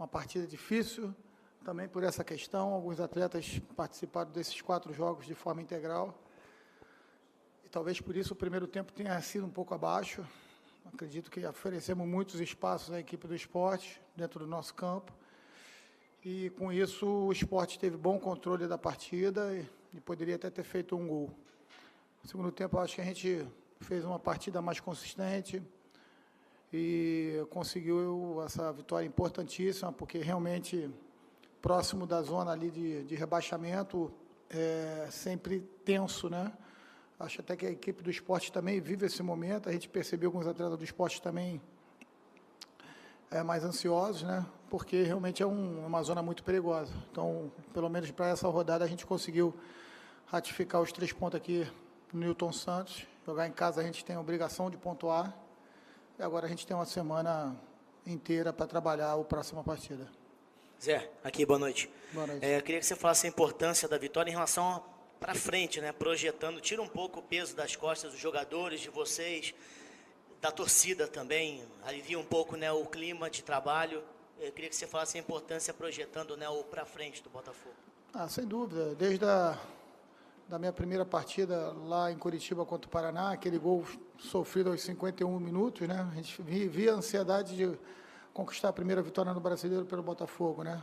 uma partida difícil, também por essa questão. Alguns atletas participaram desses 4 jogos de forma integral. E talvez por isso o primeiro tempo tenha sido um pouco abaixo. Acredito que oferecemos muitos espaços à equipe do esporte dentro do nosso campo. E, com isso, o esporte teve bom controle da partida e poderia até ter feito um gol. No segundo tempo, eu acho que a gente fez uma partida mais consistente e conseguiu essa vitória importantíssima, porque realmente, próximo da zona ali de rebaixamento, é sempre tenso, né? Acho até que a equipe do esporte também vive esse momento. A gente percebeu alguns atletas do esporte também mais ansiosos, né? Porque realmente é uma zona muito perigosa. Então, pelo menos para essa rodada, a gente conseguiu ratificar os 3 pontos aqui no Newton Santos. Jogar em casa a gente tem a obrigação de pontuar. E agora a gente tem uma semana inteira para trabalhar a próxima partida. Zé, aqui, boa noite. Boa noite. Eu queria que você falasse a importância da vitória em relação para frente, né? Projetando, tira um pouco o peso das costas dos jogadores, de vocês, da torcida também, alivia um pouco, né, o clima de trabalho. Eu queria que você falasse a importância projetando, né, o para frente do Botafogo. Sem dúvida. Desde da minha primeira partida lá em Curitiba contra o Paraná, aquele gol sofrido aos 51 minutos, né? A gente via a ansiedade de conquistar a primeira vitória no Brasileiro pelo Botafogo, né?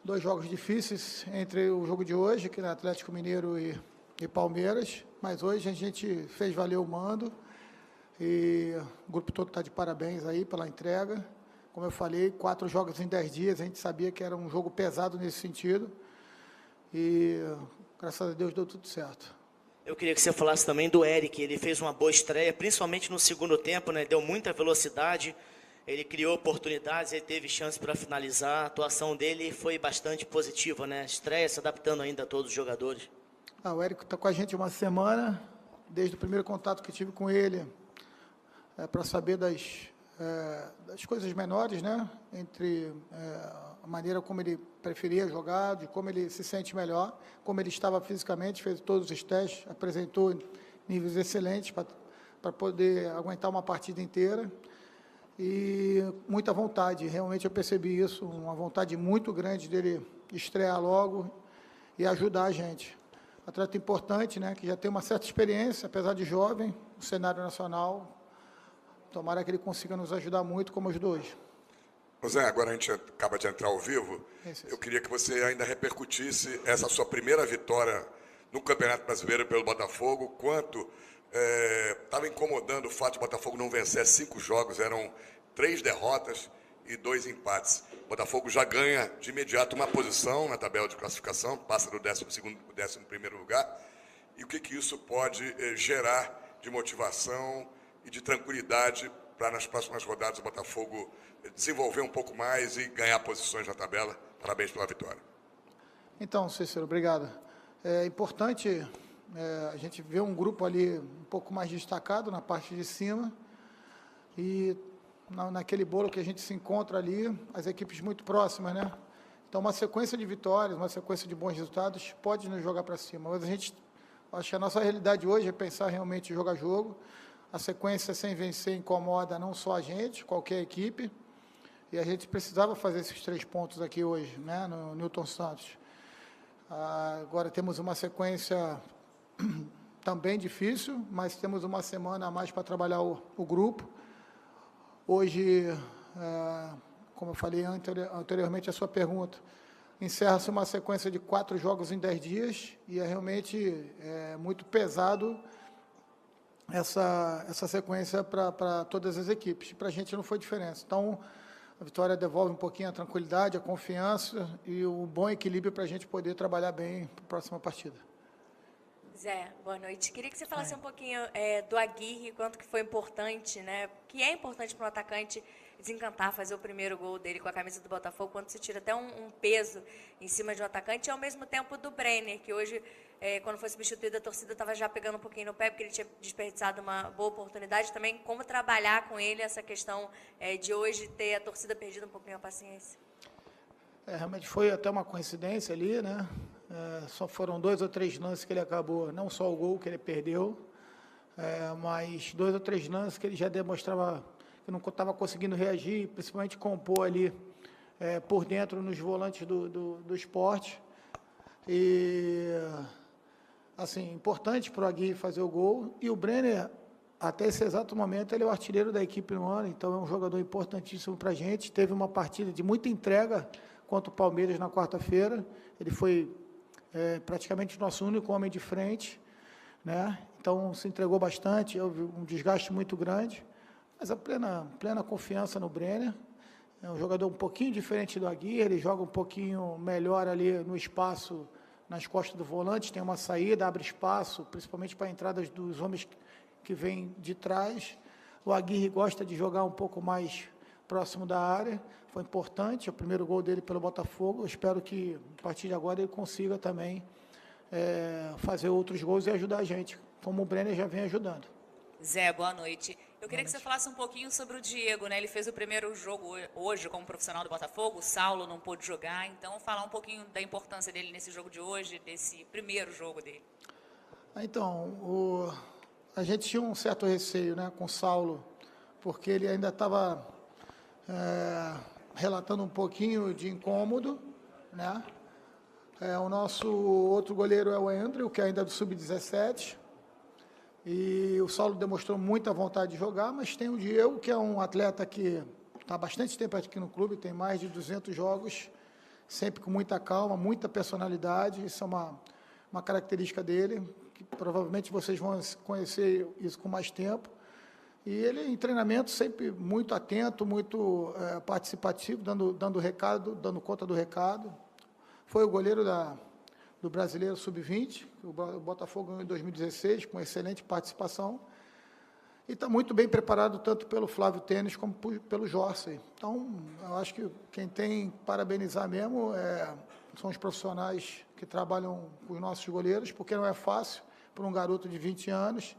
2 jogos difíceis entre o jogo de hoje, que é Atlético Mineiro e Palmeiras, mas hoje a gente fez valer o mando e o grupo todo está de parabéns aí pela entrega. Como eu falei, 4 jogos em 10 dias, a gente sabia que era um jogo pesado nesse sentido e, graças a Deus, deu tudo certo. Eu queria que você falasse também do Eric. Ele fez uma boa estreia, principalmente no segundo tempo, né? Deu muita velocidade, ele criou oportunidades, ele teve chance para finalizar. A atuação dele foi bastante positiva, né? Estreia, se adaptando ainda a todos os jogadores. O Eric está com a gente uma semana, desde o primeiro contato que tive com ele, para saber das coisas menores, né? Entre a maneira como ele preferia jogar, de como ele se sente melhor, como ele estava fisicamente, fez todos os testes, apresentou níveis excelentes para poder aguentar uma partida inteira e muita vontade. Realmente eu percebi isso, uma vontade muito grande dele estrear logo e ajudar a gente. Atleta importante, né? Que já tem uma certa experiência, apesar de jovem, no cenário nacional. Tomara que ele consiga nos ajudar muito, como ajudou hoje. Zé, agora a gente acaba de entrar ao vivo. Eu queria que você ainda repercutisse essa sua primeira vitória no Campeonato Brasileiro pelo Botafogo, quanto estava incomodando o fato de o Botafogo não vencer 5 jogos, eram 3 derrotas e 2 empates. O Botafogo já ganha de imediato uma posição na tabela de classificação, passa do 12º para o 11º lugar. E o que isso pode gerar de motivação e de tranquilidade para nas próximas rodadas o Botafogo desenvolver um pouco mais e ganhar posições na tabela. Parabéns pela vitória. Então, Cícero, obrigado. É importante a gente ver um grupo ali um pouco mais destacado na parte de cima e naquele bolo que a gente se encontra ali, as equipes muito próximas, né? Então, uma sequência de vitórias, uma sequência de bons resultados pode nos jogar para cima. Mas acho que a nossa realidade hoje é pensar realmente jogo a jogo. A sequência sem vencer incomoda não só a gente, qualquer equipe. E a gente precisava fazer esses 3 pontos aqui hoje, né, no Newton Santos. Agora temos uma sequência também difícil, mas temos uma semana a mais para trabalhar o grupo. Hoje, como eu falei anteriormente à sua pergunta, encerra-se uma sequência de 4 jogos em 10 dias e é realmente muito pesado essa sequência para todas as equipes. Para a gente não foi diferença. Então, a vitória devolve um pouquinho a tranquilidade, a confiança e o bom equilíbrio para a gente poder trabalhar bem para a próxima partida. Zé, boa noite. Queria que você falasse um pouquinho do Aguirre, quanto que foi importante, né? Que é importante para um atacante desencantar, fazer o primeiro gol dele com a camisa do Botafogo, quando se tira até um peso em cima de um atacante, e ao mesmo tempo do Brenner, que hoje, quando foi substituído, a torcida estava já pegando um pouquinho no pé, porque ele tinha desperdiçado uma boa oportunidade. Também como trabalhar com ele essa questão de hoje ter a torcida perdido um pouquinho a paciência. Realmente foi até uma coincidência ali, né? Só foram 2 ou 3 lances que ele acabou, não só o gol que ele perdeu, mas 2 ou 3 lances que ele já demonstrava que não estava conseguindo reagir, principalmente compor ali por dentro nos volantes do esporte. E, assim, importante para o Aguirre fazer o gol. E o Brenner, até esse exato momento, ele é o artilheiro da equipe no ano, então é um jogador importantíssimo para a gente. Teve uma partida de muita entrega contra o Palmeiras na quarta-feira. Ele foi praticamente o nosso único homem de frente, né? Então se entregou bastante, houve um desgaste muito grande, mas a plena confiança no Brenner. É um jogador um pouquinho diferente do Aguirre, ele joga um pouquinho melhor ali no espaço, nas costas do volante, tem uma saída, abre espaço, principalmente para entradas dos homens que vêm de trás. O Aguirre gosta de jogar um pouco mais próximo da área, foi importante, é o primeiro gol dele pelo Botafogo. Eu espero que, a partir de agora, ele consiga também fazer outros gols e ajudar a gente, como o Brenner já vem ajudando. Zé, boa noite. Eu queria que você falasse um pouquinho sobre o Diego, né? Ele fez o primeiro jogo hoje como profissional do Botafogo, o Saulo não pôde jogar, então falar um pouquinho da importância dele nesse jogo de hoje, desse primeiro jogo dele. Então, a gente tinha um certo receio, né, com o Saulo, porque ele ainda estava relatando um pouquinho de incômodo, né? O nosso outro goleiro é o Andrew, que ainda é do Sub-17, e o Saulo demonstrou muita vontade de jogar, mas tem o Diego, que é um atleta que está há bastante tempo aqui no clube, tem mais de 200 jogos, sempre com muita calma, muita personalidade. Isso é uma característica dele, que provavelmente vocês vão conhecer isso com mais tempo. E ele, em treinamento, sempre muito atento, muito participativo, dando recado, dando conta do recado. Foi o goleiro do Brasileiro Sub-20, o Botafogo ganhou em 2016, com excelente participação. E está muito bem preparado, tanto pelo Flávio Tênis como pelo Jorsey. Então, eu acho que quem tem que parabenizar mesmo são os profissionais que trabalham com os nossos goleiros, porque não é fácil para um garoto de 20 anos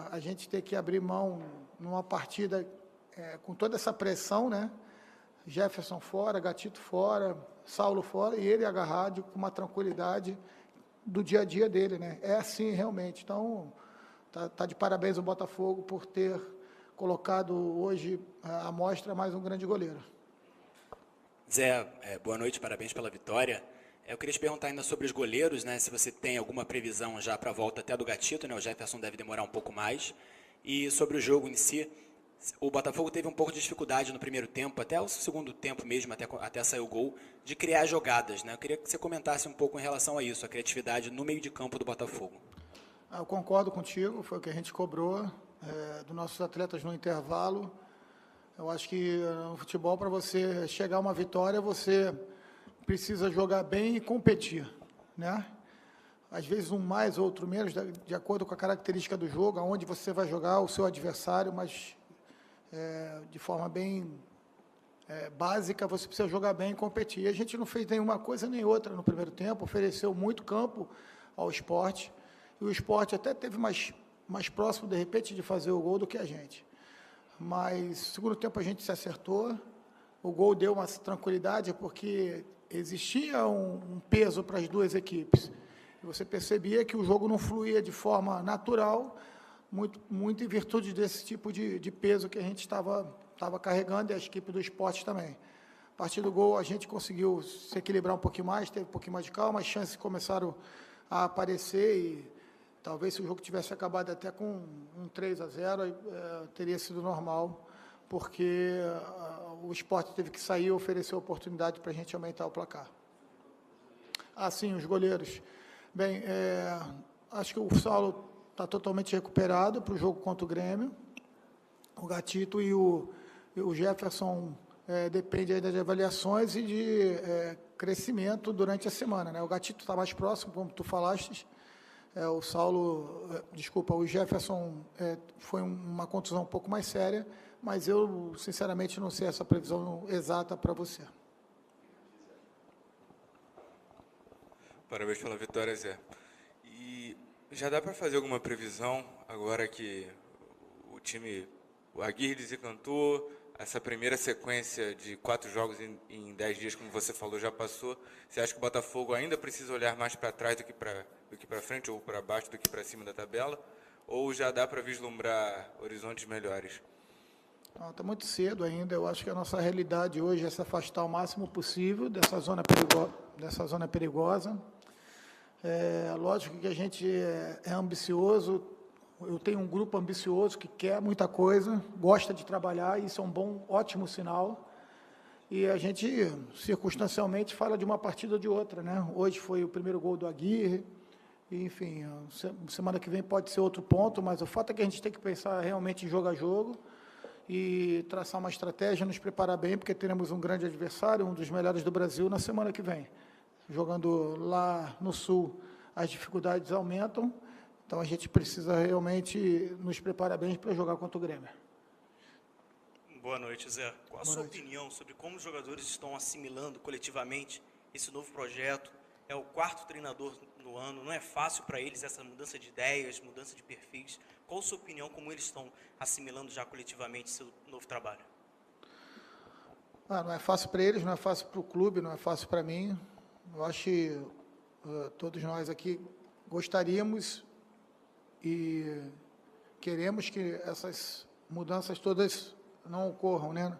a gente ter que abrir mão numa partida com toda essa pressão, né? Jefferson fora, Gatito fora, Saulo fora, e ele agarrado com uma tranquilidade do dia a dia dele, né? É assim realmente. Então, tá de parabéns o Botafogo por ter colocado hoje à mostra mais um grande goleiro. Zé, boa noite, parabéns pela vitória. Eu queria te perguntar ainda sobre os goleiros, né? Se você tem alguma previsão já para a volta até do Gatito, né? O Jefferson deve demorar um pouco mais. E sobre o jogo em si, o Botafogo teve um pouco de dificuldade no primeiro tempo, até o segundo tempo mesmo, até sair o gol, de criar jogadas, né? Eu queria que você comentasse um pouco em relação a isso, a criatividade no meio de campo do Botafogo. Eu concordo contigo, foi o que a gente cobrou dos nossos atletas no intervalo. Eu acho que no futebol, para você chegar a uma vitória, você precisa jogar bem e competir, né? Às vezes um mais, outro menos, de acordo com a característica do jogo, aonde você vai jogar o seu adversário, mas de forma bem básica, você precisa jogar bem e competir. E a gente não fez nenhuma coisa nem outra no primeiro tempo, ofereceu muito campo ao esporte, e o esporte até teve mais próximo, de repente, de fazer o gol do que a gente. Mas no segundo tempo a gente se acertou, o gol deu uma tranquilidade, porque existia um peso para as duas equipes. E você percebia que o jogo não fluía de forma natural, muito em virtude desse tipo de peso que a gente estava carregando, e a equipe do esporte também. A partir do gol, a gente conseguiu se equilibrar um pouquinho mais, teve um pouquinho mais de calma, as chances começaram a aparecer, e talvez se o jogo tivesse acabado até com um 3-0, teria sido normal, porque o esporte teve que sair e oferecer oportunidade para a gente aumentar o placar. Sim, os goleiros. Bem, acho que o Saulo está totalmente recuperado para o jogo contra o Grêmio. O Gatito e o Jefferson depende ainda de avaliações e de crescimento durante a semana, né? O Gatito está mais próximo, como tu falaste. O Jefferson foi uma contusão um pouco mais séria, mas eu, sinceramente, não sei essa previsão exata para você. Parabéns pela vitória, Zé. E já dá para fazer alguma previsão, agora que o Aguirre desencantou, essa primeira sequência de 4 jogos em 10 dias, como você falou, já passou. Você acha que o Botafogo ainda precisa olhar mais para trás do que para frente, ou para baixo do que para cima da tabela? Ou já dá para vislumbrar horizontes melhores? Está muito cedo ainda. Eu acho que a nossa realidade hoje é se afastar o máximo possível dessa zona perigosa. Lógico que a gente é ambicioso. Eu tenho um grupo ambicioso que quer muita coisa, gosta de trabalhar, e isso é um ótimo sinal. E a gente, circunstancialmente, fala de uma partida ou de outra, né? Hoje foi o primeiro gol do Aguirre, e, enfim, semana que vem pode ser outro ponto, mas o fato é que a gente tem que pensar realmente em jogo a jogo e traçar uma estratégia, nos preparar bem, porque teremos um grande adversário, um dos melhores do Brasil, na semana que vem. Jogando lá no Sul, as dificuldades aumentam, então a gente precisa realmente nos preparar bem para jogar contra o Grêmio. Boa noite, Zé. Qual a sua opinião sobre como os jogadores estão assimilando coletivamente esse novo projeto? É o quarto treinador no ano, não é fácil para eles essa mudança de ideias, mudança de perfis. Qual a sua opinião, como eles estão assimilando já coletivamente seu novo trabalho? Não é fácil para eles, não é fácil para o clube, não é fácil para mim. Eu acho que todos nós aqui gostaríamos e queremos que essas mudanças todas não ocorram, né?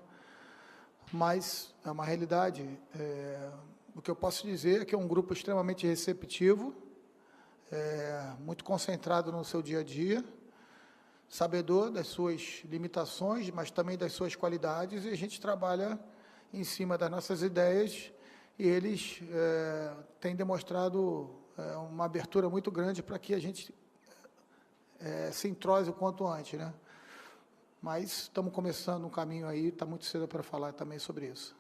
Mas é uma realidade. O que eu posso dizer é que é um grupo extremamente receptivo, muito concentrado no seu dia a dia, sabedor das suas limitações, mas também das suas qualidades, e a gente trabalha em cima das nossas ideias, e eles têm demonstrado uma abertura muito grande para que a gente se entrose o quanto antes, né? Mas estamos começando um caminho aí, está muito cedo para falar também sobre isso.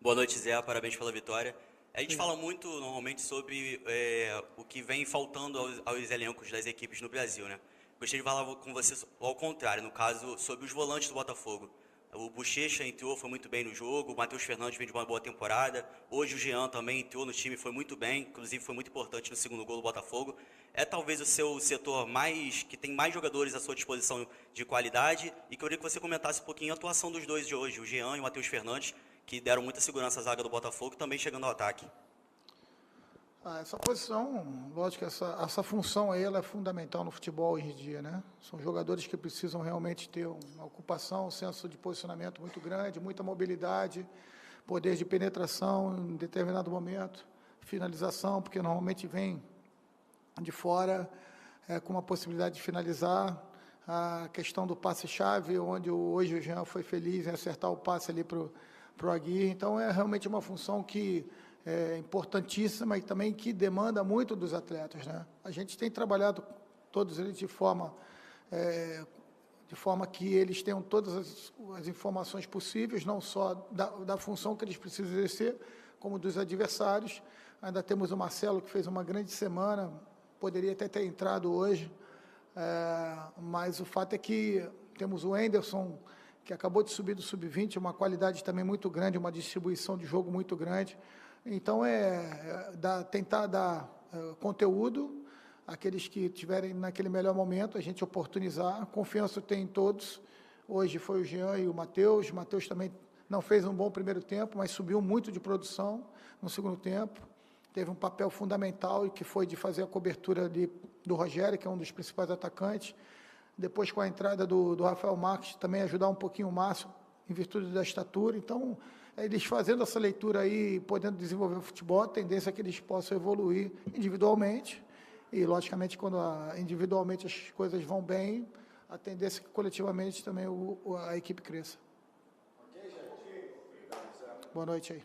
Boa noite, Zé, parabéns pela vitória. A gente fala muito, normalmente, sobre o que vem faltando aos elencos das equipes no Brasil, né? Gostaria de falar com você ao contrário, no caso, sobre os volantes do Botafogo. O Bochecha entrou, foi muito bem no jogo, o Matheus Fernandes vem de uma boa temporada, hoje o Jean também entrou no time, foi muito bem, inclusive foi muito importante no segundo gol do Botafogo. É talvez o seu setor que tem mais jogadores à sua disposição de qualidade, e queria que você comentasse um pouquinho a atuação dos dois de hoje, o Jean e o Matheus Fernandes, que deram muita segurança à zaga do Botafogo, também chegando ao ataque. Essa posição, lógico, essa função aí, ela é fundamental no futebol hoje em dia, né? São jogadores que precisam realmente ter uma ocupação, um senso de posicionamento muito grande, muita mobilidade, poder de penetração em determinado momento, finalização, porque normalmente vem de fora com uma possibilidade de finalizar. A questão do passe-chave, onde hoje o Jean foi feliz em acertar o passe ali para o Aguirre. Então, é realmente uma função que é importantíssima e também que demanda muito dos atletas, né? A gente tem trabalhado todos eles de forma que eles tenham todas as informações possíveis, não só da função que eles precisam exercer, como dos adversários. Ainda temos o Marcelo, que fez uma grande semana, poderia até ter entrado hoje, mas o fato é que temos o Enderson, que acabou de subir do Sub-20, uma qualidade também muito grande, uma distribuição de jogo muito grande. Então, tentar dar conteúdo àqueles que estiverem naquele melhor momento, a gente oportunizar. Confiança tem em todos. Hoje foi o Jean e o Matheus. O Matheus também não fez um bom primeiro tempo, mas subiu muito de produção no segundo tempo. Teve um papel fundamental, e que foi de fazer a cobertura do Rogério, que é um dos principais atacantes. Depois, com a entrada do Rafael Marques, também ajudar um pouquinho o Márcio, em virtude da estatura. Então, eles fazendo essa leitura aí, podendo desenvolver o futebol, a tendência é que eles possam evoluir individualmente. E, logicamente, quando individualmente as coisas vão bem, a tendência é que coletivamente também a equipe cresça. Boa noite aí.